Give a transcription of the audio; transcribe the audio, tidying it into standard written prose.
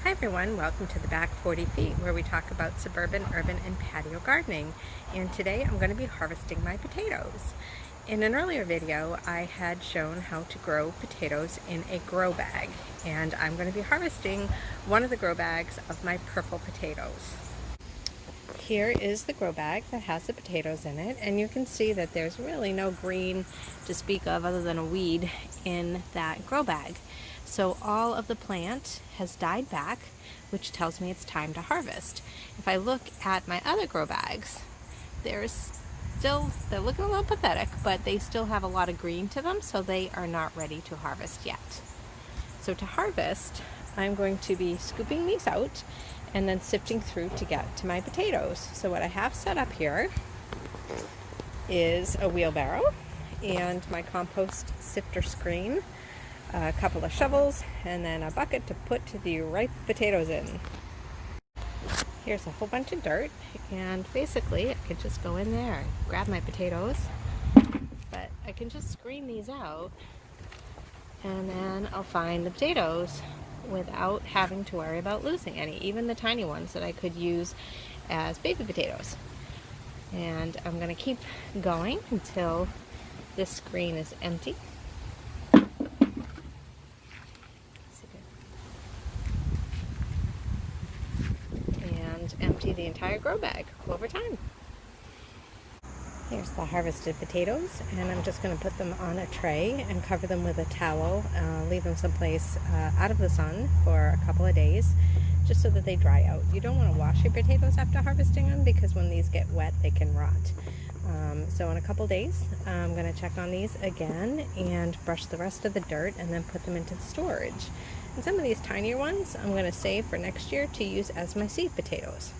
Hi everyone, welcome to the Back 40 Feet where we talk about suburban, urban, and patio gardening. And today I'm going to be harvesting my potatoes. In an earlier video I had shown how to grow potatoes in a grow bag, and I'm going to be harvesting one of the grow bags of my purple potatoes. Here is the grow bag that has the potatoes in it, and you can see that there's really no green to speak of other than a weed in that grow bag. So all of the plant has died back, which tells me it's time to harvest. If I look at my other grow bags, they're looking a little pathetic, but they still have a lot of green to them, so they are not ready to harvest yet. So to harvest, I'm going to be scooping these out and then sifting through to get to my potatoes. So what I have set up here is a wheelbarrow and my compost sifter screen, a couple of shovels, and then a bucket to put the ripe potatoes in. Here's a whole bunch of dirt, and basically I could just go in there and grab my potatoes, but I can just screen these out and then I'll find the potatoes without having to worry about losing any, even the tiny ones that I could use as baby potatoes. And I'm going to keep going until this screen is empty. And empty the entire grow bag over time. Here's the harvested potatoes, and I'm just going to put them on a tray and cover them with a towel, leave them someplace out of the sun for a couple of days, just so that they dry out. You don't want to wash your potatoes after harvesting them, because when these get wet they can rot. So in a couple days I'm going to check on these again and brush the rest of the dirt and then put them into storage. And some of these tinier ones I'm going to save for next year to use as my seed potatoes.